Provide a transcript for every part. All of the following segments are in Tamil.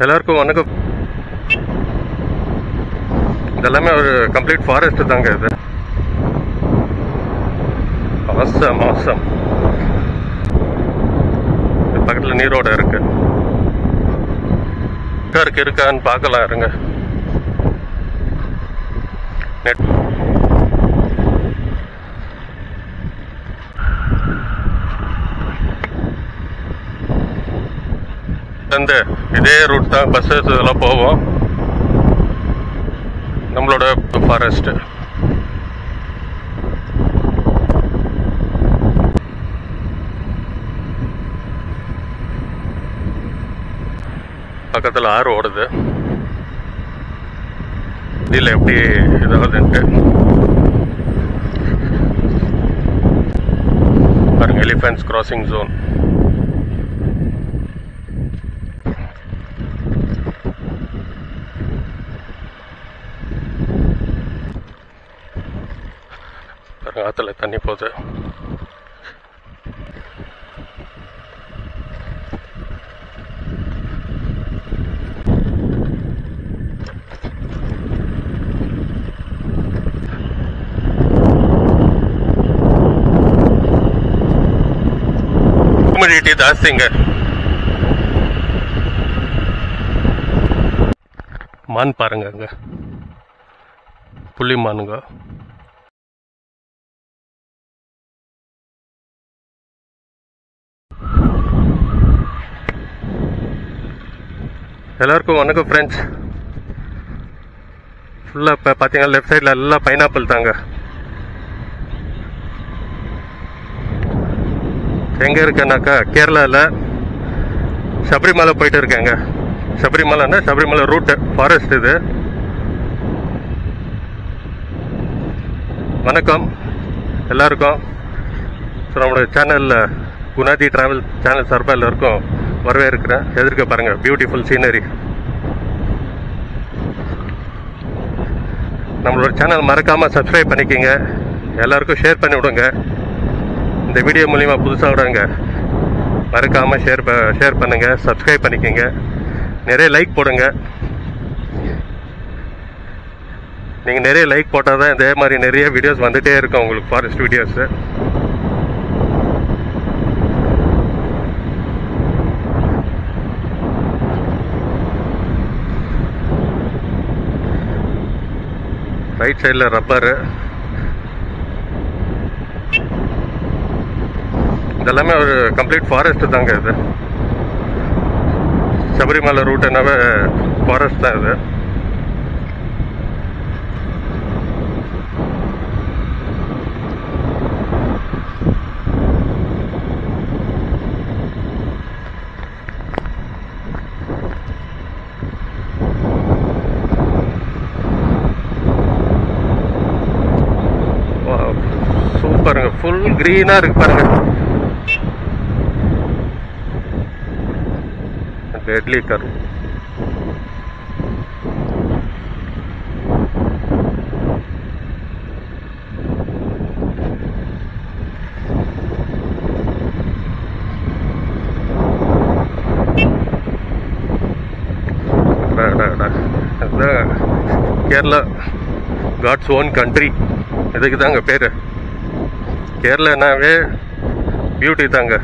எல்லாருக்கும் வணக்கம். இதெல்லாமே ஒரு கம்ப்ளீட் ஃபாரஸ்ட் தாங்க. இது மாசம் பக்கத்தில் நீரோட இருக்கு. இருக்கான்னு பார்க்கலாம் இருங்க. இதே ரூட் தான் பஸ் இதெல்லாம் போவோம். நம்மளோட ஃபாரஸ்ட் பக்கத்தில் ஆறு ஓடுது. இதில் எப்படி இதாகுதுன்ட்டு பாருங்க. Elephants crossing zone. பாருங்க, ஆற்றுல தண்ணி போகுது. ஹியூமிடிட்டி ஜாஸ்திங்க. மான் பாருங்க, அங்க புள்ளி மானுங்க. எல்லாருக்கும் வணக்கம் ஃப்ரெண்ட்ஸ். ஃபுல்லாக இப்போ பார்த்தீங்கன்னா லெஃப்ட் சைடில் எல்லாம் பைனாப்பிள் தாங்க. எங்கே இருக்கேன்னாக்கா கேரளாவில் சபரிமலை போயிட்டு இருக்கேங்க. சபரிமலைன்னா சபரிமலை ரூட்டு ஃபாரஸ்ட் இது. வணக்கம் எல்லாருக்கும். ஸோ நம்மளோட சேனலில் குணாதி ட்ராவல் சேனல் சார்பாக எல்லாருக்கும் வரவேற்கிறேன். எதிர்க்க பாருங்கள், பியூட்டிஃபுல் சீனரி. நம்மளோட சேனல் மறக்காமல் சப்ஸ்கிரைப் பண்ணிக்கோங்க. எல்லாருக்கும் ஷேர் பண்ணி விடுங்க. இந்த வீடியோ மூலிமா புதுசாக விடுங்க, மறக்காமல் ஷேர் பண்ணுங்கள், சப்ஸ்கிரைப் பண்ணிக்கோங்க. நிறைய லைக் போடுங்க. நீங்கள் நிறைய லைக் போட்டால் தான் இதே மாதிரி நிறைய வீடியோஸ் வந்துகிட்டே இருக்கும் உங்களுக்கு, ஃபாரஸ்ட் வீடியோஸு. ரைட் சைடில் ரப்பரு. இதெல்லாமே ஒரு கம்ப்ளீட் ஃபாரஸ்ட் தாங்க. இது சபரிமலை ரூட்டுனாவே ஃபாரஸ்ட் தான் இது. பாருங்க, ஃபுல் கிரீனா இருக்கு பாருங்க. Deadly curve. Kerala God's own country. இதுக்கு தாங்க பேரு. கேரளானாவே பியூட்டி தாங்க.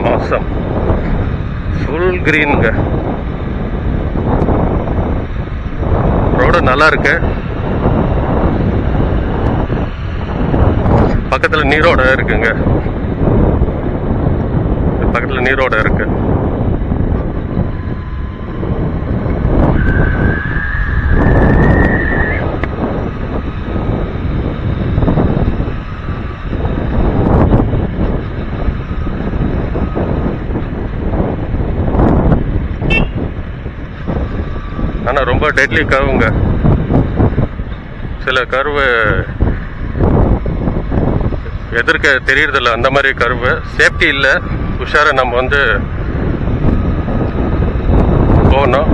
மாசம் ஃபுல் கிரீனுங்க. ரோடு நல்லா இருக்கு. பக்கத்தில் நீரோட இருக்குங்க. பக்கத்தில் நீரோட இருக்கு. ஆனால் ரொம்ப டெட்லி கர்வுங்க. சில கர்வு எதிர்க்க தெரியறதில்ல, அந்த மாதிரி கர்வு. சேஃப்டி இல்லை, உஷாராக நம்ம வந்து போகணும்.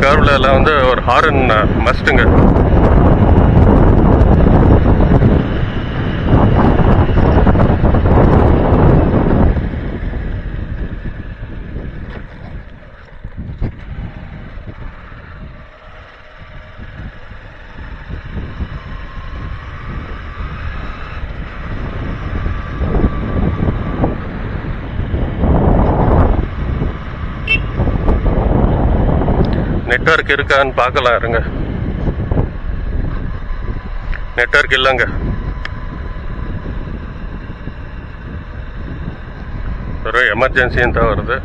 கர்வில் எல்லாம் வந்து ஒரு ஹாரன் மஸ்ட்டுங்க. நெட்வொர்க் இருக்கான்னு பார்க்கலாம் இருங்க. நெட்வொர்க் இல்லைங்க. ஒரு எமர்ஜென்சின்னு தான் வருது.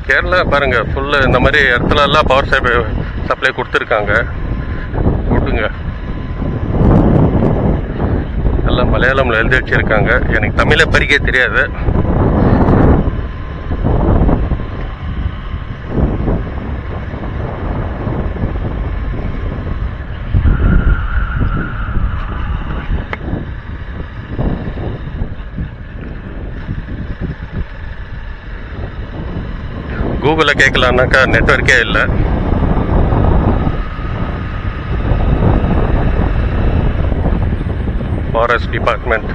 கேரளா பாருங்க, ஃபுல்லு இந்த மாதிரி இடத்துல எல்லாம் பவர் சப்ளை கொடுத்துருக்காங்க. கொடுங்க, எல்லாம் மலையாளம்ல எழுதி வச்சிருக்காங்க. எனக்கு தமிழை படிக்க தெரியாது. கூகுளில் கேட்கலான்னாக்கா நெட்வொர்க்கே இல்லை. ஃபாரஸ்ட் டிபார்ட்மெண்ட்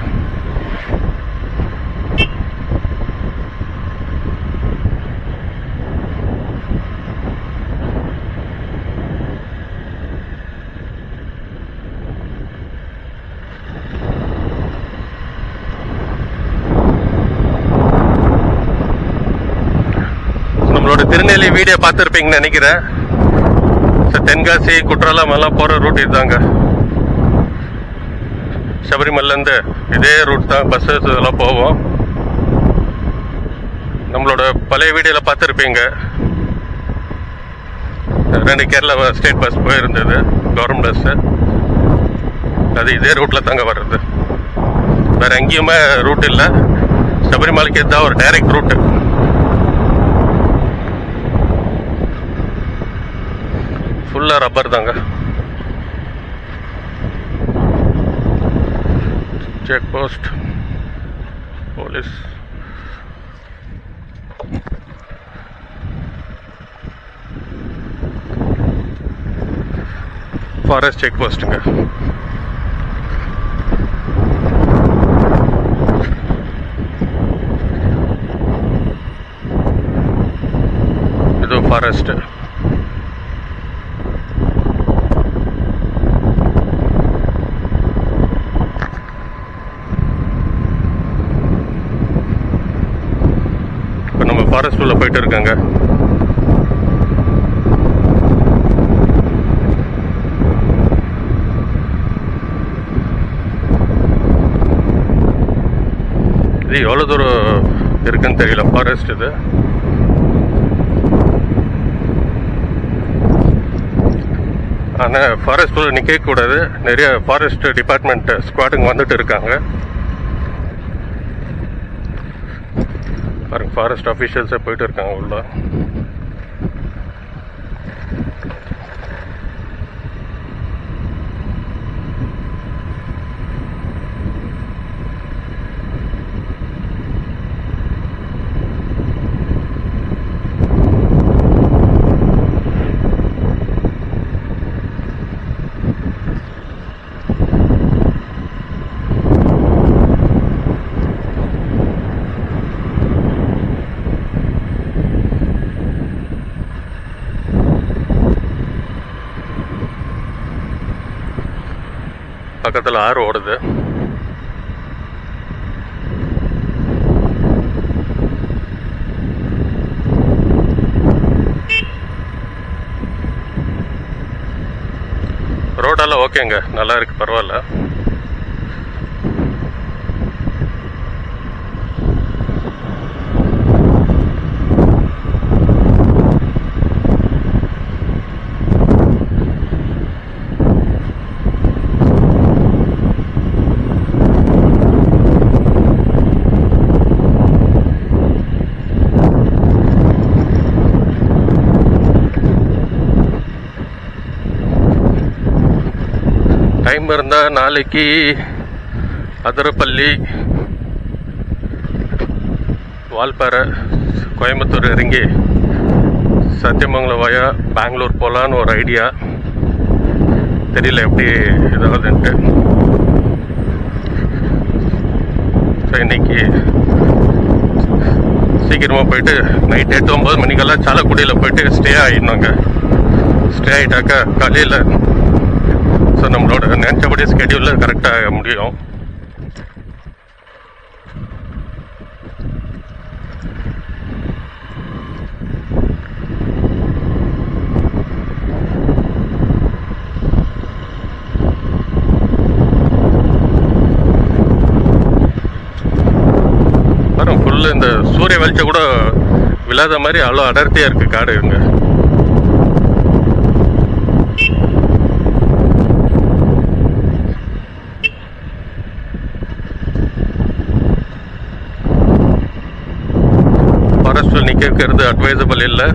நம்மளோட திருநெல்வேலி வீடியோ பார்த்துருப்பீங்கன்னு நினைக்கிறேன். தென்காசி குற்றாலம் எல்லாம் போகிற ரூட் இதுதாங்க. சபரிமலைலேருந்து இதே ரூட் தான் பஸ்ஸு இதெல்லாம் போவோம். நம்மளோட பழைய வீடியோவில் பார்த்துருப்பீங்க. 2 கேரளா ஸ்டேட் பஸ் போயிருந்தது, கவர்மெண்ட் பஸ்ஸு. அது இதே ரூட்டில் தாங்க வர்றது. வேறு எங்கேயுமே ரூட் இல்லை. சபரிமலைக்கு இதுதான் ஒரு டைரக்ட் ரூட்டு. ஃபுல்லாக ரப்பர் தாங்க. Check post, police, forest check போஸ்ட்டுங்க. இது ஃபாரஸ்ட். இப்போ நம்ம ஃபாரஸ்ட் உள்ள போயிட்டு இருக்காங்க. இது எவ்வளோ தூரம் இருக்குன்னு தெரியல ஃபாரஸ்ட். இது ஆனால் ஃபாரஸ்ட் உள்ள நிற்க கூடாது. நிறைய ஃபாரஸ்ட் டிபார்ட்மெண்ட் ஸ்குவாடுங்க வந்துட்டு இருக்காங்க. பாருங்க, ஃபாரஸ்ட் ஆஃபீஷியல்ஸே போயிட்டு இருக்காங்க உள்ள. பக்கத்தில் ஆறு ஓடுது. ரோடெல்லாம் ஓகேங்க, நல்லா இருக்கு, பரவாயில்ல. டைம் இருந்தால் நாளைக்கு அதிரப்பள்ளி, வால்பாறை, கோயம்புத்தூர் இறங்கி சத்தியமங்கலம் வயா பெங்களூர் போகலான்னு ஒரு ஐடியா. தெரியல எப்படி இதாகுதுன்ட்டு. ஸோ இன்னைக்கு சீக்கிரமாக போயிட்டு நைட் 8-9 மணிக்கெல்லாம் சாலக்குடியில் போயிட்டு ஸ்டே ஆகிடணுங்க. ஸ்டே ஆகிட்டாக்கா காலையில் ஸோ நம்மளோட நினச்சபடி ஸ்கெடியூலில் கரெக்டாக முடியும். ஃபுல்லு இந்த சூரிய வெளிச்சம் கூட விழாத மாதிரி அவ்வளோ அடர்த்தியாக இருக்குது காடு இங்க. ஃபாரஸ்ட்டில் நிற்க வைக்கிறது அட்வைசபிள் இல்லை.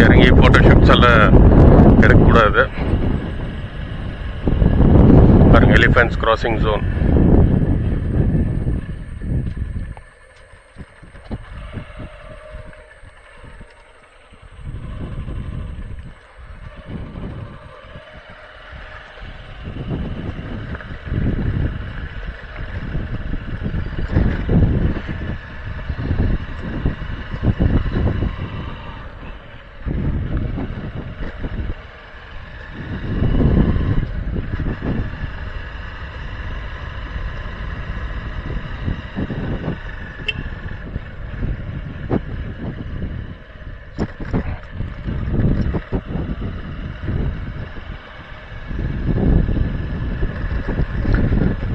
இறங்கி ஃபோட்டோ ஷூட்ஸ் எல்லாம் எடுக்கக்கூடாது. பாருங்க, எலிஃபென்ட்ஸ் கிராசிங் ஜோன்.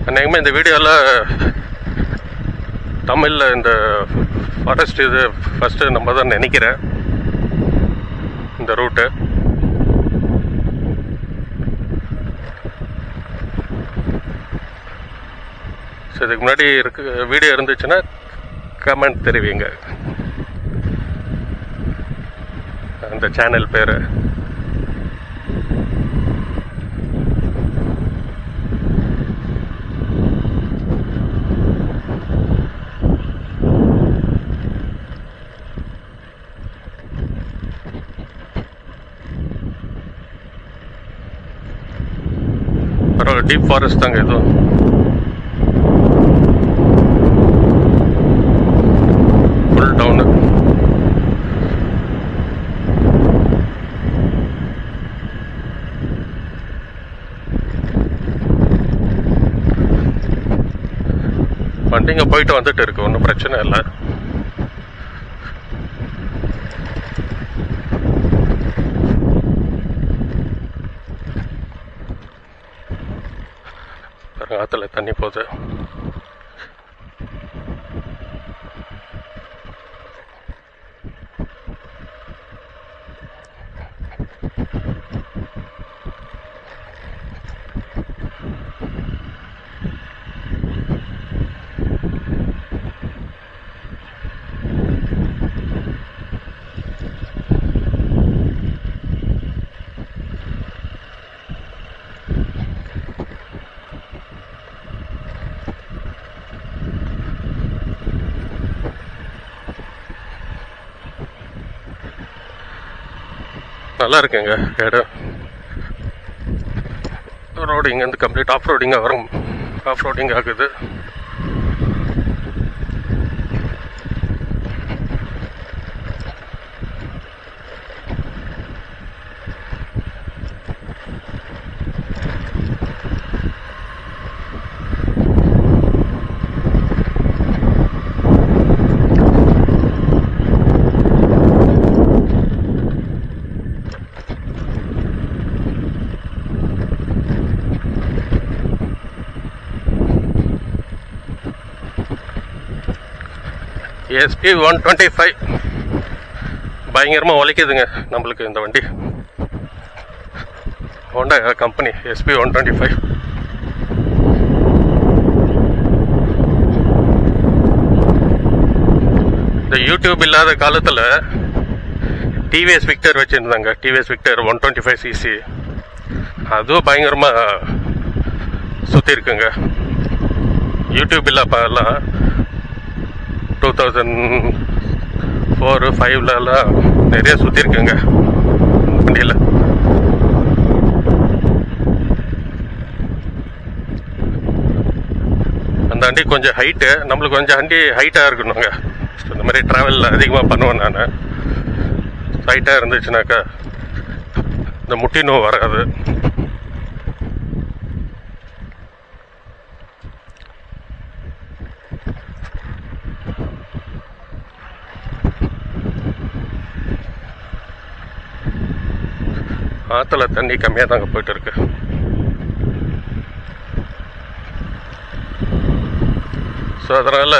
அநேகமாக இந்த வீடியோவில் தமிழில் இந்த ஃபாரஸ்ட் இது ஃபஸ்ட்டு நம்ம தான் நினைக்கிறேன் இந்த ரூட்டு. ஸோ இதுக்கு முன்னாடி வீடியோ இருந்துச்சுன்னா கமெண்ட் தெரிவிங்க. அந்த சேனல் பேர் டீப் ஃபாரஸ்ட் தாங்க இது. Full down. வண்டிங்க போயிட்டு வந்துட்டு இருக்கு, ஒன்றும் பிரச்சனை இல்லை. ஆற்றுல தண்ணி போகுது. நல்லா இருக்குங்க இடம். ரோடு இங்கேருந்து கம்ப்ளீட் ஆஃப் ரோடிங்காக வரும். ஆஃப் ரோடிங் ஆகுது. SP 125 பயங்கரமாக உழைக்குதுங்க நம்மளுக்கு இந்த வண்டி. Honda company SP 125. இந்த யூடியூப் இல்லாத காலத்தில் TVS விக்டர் வச்சுருந்தாங்க. TVS Victor 125cc. அதுவும் பயங்கரமாக சுற்றி இருக்குங்க. யூடியூப் இல்லாப்பெல்லாம் 2004, 5லலாம் நிறைய சுற்றிருக்குங்க வண்டியில். அந்த வண்டி கொஞ்சம் ஹைட்டு, நம்மளுக்கு கொஞ்சம் வண்டி ஹைட்டாக இருக்கணுங்க. இந்த மாதிரி ட்ராவலில் அதிகமாக பண்ணுவேன் நான். ஹைட்டாக இருந்துச்சுனாக்கா இந்த முட்டி நோவு வராது. ஆற்றுல தண்ணி கம்மியாக தாங்க போயிட்டு இருக்கு. ஸோ அதனால்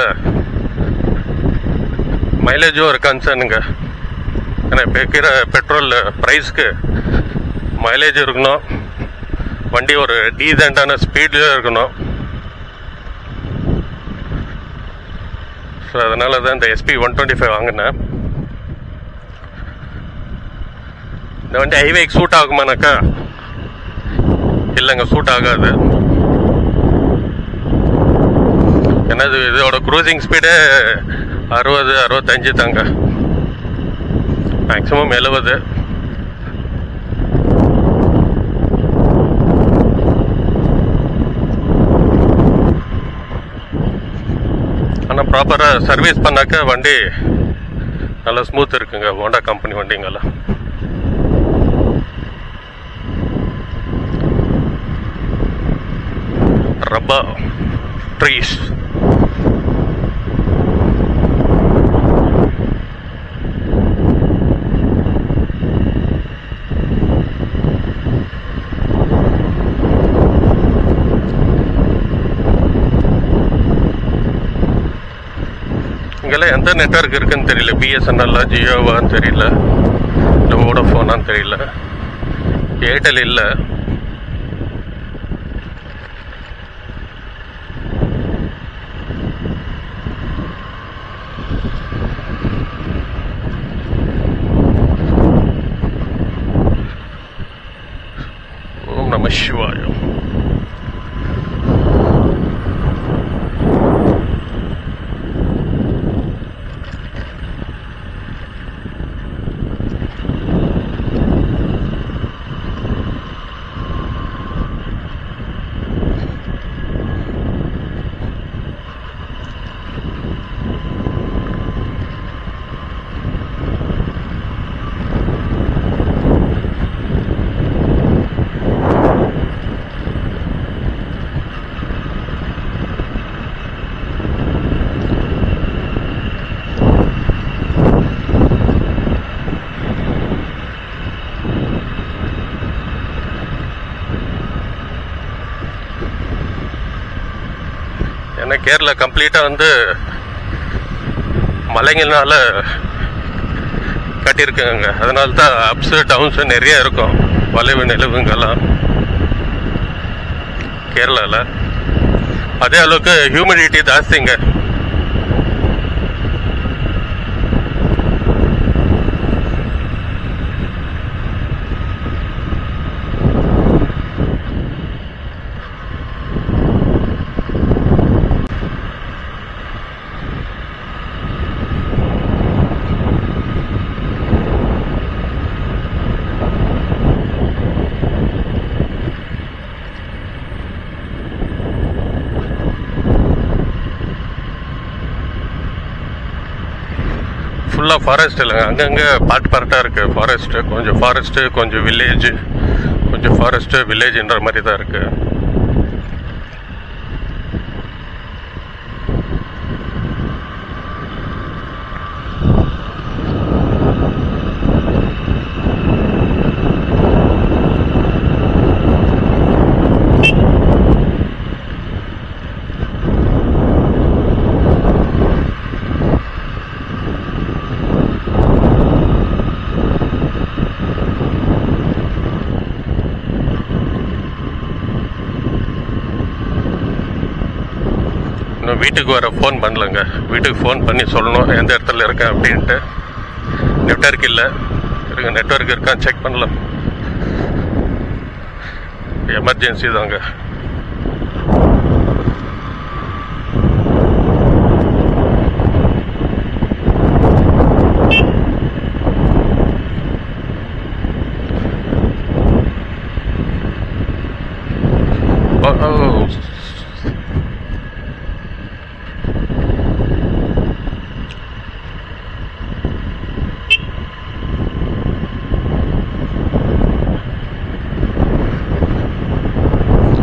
மைலேஜும் ஒரு கன்சர்னுங்க. ஏன்னா இப்போ இருக்கிற பெட்ரோல் ப்ரைஸ்க்கு மைலேஜ் இருக்கணும், வண்டி ஒரு டீசெண்டான ஸ்பீட்லேயும் இருக்கணும். ஸோ அதனால தான் இந்த SP 125 வாங்கினேன். இந்த வண்டி ஹைவேக்கு சூட் ஆகுமானாக்கா இல்லைங்க, சூட் ஆகாது. ஏன்னா இதோட க்ரூசிங் ஸ்பீடு 60, 65 தாங்க, மேக்ஸிமம் 70. ஆனால் ப்ராப்பராக சர்வீஸ் பண்ணாக்க வண்டி நல்லா ஸ்மூத் இருக்குங்க. ஹோண்டா கம்பெனி வண்டிங்கெல்லாம். Rubber trees. இங்கெல்லாம் எந்த நெட்வொர்க் இருக்குன்னு தெரியல. BSNL, ஜியோவான்னு தெரியல, இல்லை வோடஃபோனான்னு தெரியல, ஏர்டெல் இல்லை. ஓம் நம சிவாய. ஏன்னா கேரளா கம்ப்ளீட்டாக வந்து மலைங்கள்னால கட்டியிருக்காங்க. அதனால தான் அப்ஸு டவுன்ஸு நிறைய இருக்கும், வளைவு நிலவுங்கெல்லாம் கேரளாவில். அதே அளவுக்கு ஹியூமிடிட்டி ஜாஸ்திங்க. ஃபுல்லாக ஃபாரஸ்ட் இல்லைங்க, அங்கங்கே பார்ட்டாக இருக்குது ஃபாரஸ்ட்டு. கொஞ்சம் ஃபாரஸ்ட்டு, கொஞ்சம் வில்லேஜ், கொஞ்சம் ஃபாரஸ்ட்டு வில்லேஜ்ன்ற மாதிரி தான் இருக்குது. வீட்டுக்கு வர ஃபோன் பண்ணலங்க. வீட்டுக்கு ஃபோன் பண்ணி சொல்லணும் எந்த இடத்துல இருக்கேன் அப்படின்ட்டு. நெட்வொர்க் இல்லை, இருங்க நெட்வொர்க் இருக்கான்னு செக் பண்ணலாம். எமர்ஜென்சி தாங்க.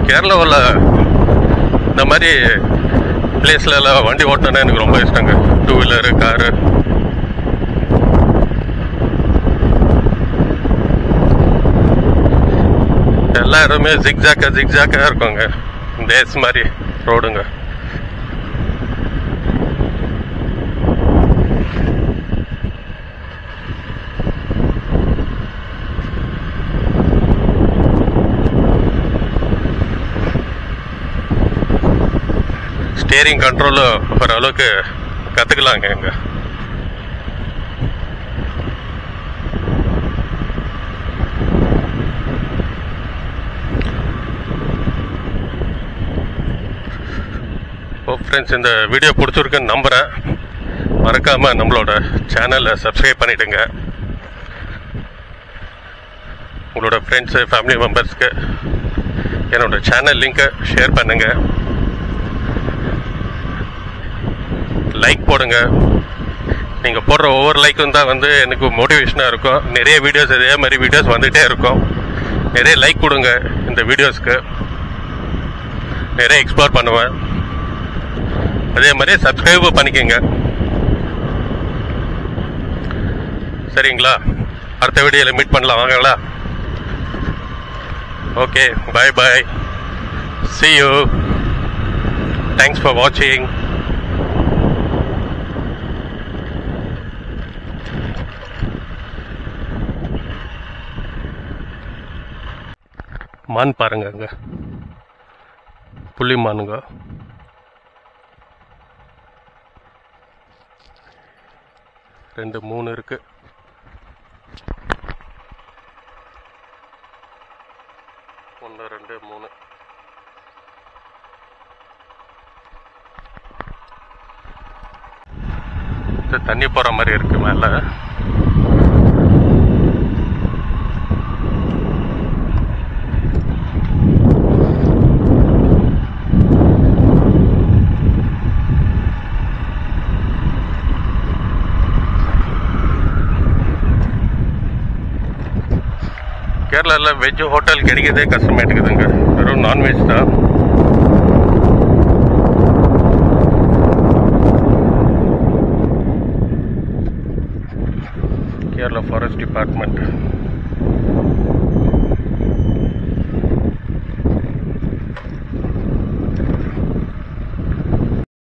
கேரளாவில் இந்த மாதிரி பிளேஸ்ல எல்லாம் வண்டி ஓட்டணும்னா எனக்கு ரொம்ப இஷ்டங்க. 2 வீலரு, காரு. எல்லா இடமே ஜிக்ஜாக்கா இருக்குங்க. டேஸ் மாதிரி ரோடுங்க. ஸ்டேரிங் கண்ட்ரோல் ஓரளவுக்கு கற்றுக்கலாங்க இங்கே. ஃப்ரெண்ட்ஸ், இந்த வீடியோ பிடிச்சிருக்குன்னு நம்புகிறேன். மறக்காமல் நம்மளோட சேனலை சப்ஸ்கிரைப் பண்ணிவிடுங்க. உங்களோட ஃப்ரெண்ட்ஸு, ஃபேமிலி மெம்பர்ஸ்க்கு என்னோடய சேனல் லிங்க்கை ஷேர் பண்ணுங்கள். லைக் போடுங்க. நீங்கள் போடுற ஒவ்வொரு லைக்கும் தான் வந்து எனக்கு மோட்டிவேஷனாக இருக்கும். நிறைய வீடியோஸ் இதே மாதிரி வீடியோஸ் வந்துகிட்டே இருக்கும். நிறைய லைக் கொடுங்க. இந்த வீடியோஸ்க்கு நிறைய எக்ஸ்ப்ளோர் பண்ணுவேன். அதே மாதிரி சப்ஸ்கிரைபும் பண்ணிக்கோங்க. சரிங்களா? அடுத்த வீடியோவில் மீட் பண்ணலாம் வாங்களா? Okay, bye. See you. Thanks for watching. மான் பாருங்க, அங்கே புள்ளி மானுங்க. ரெண்டு 3 இருக்கு. ஒன்று 2 3. தண்ணி போற மாதிரி இருக்கு மேல. கேரளாவில் வெஜ் ஹோட்டல் கிடைக்கிறதே கஷ்டமாயிட்டுக்குதுங்க. வெறும் நான்வெஜ் தான். Kerala forest department.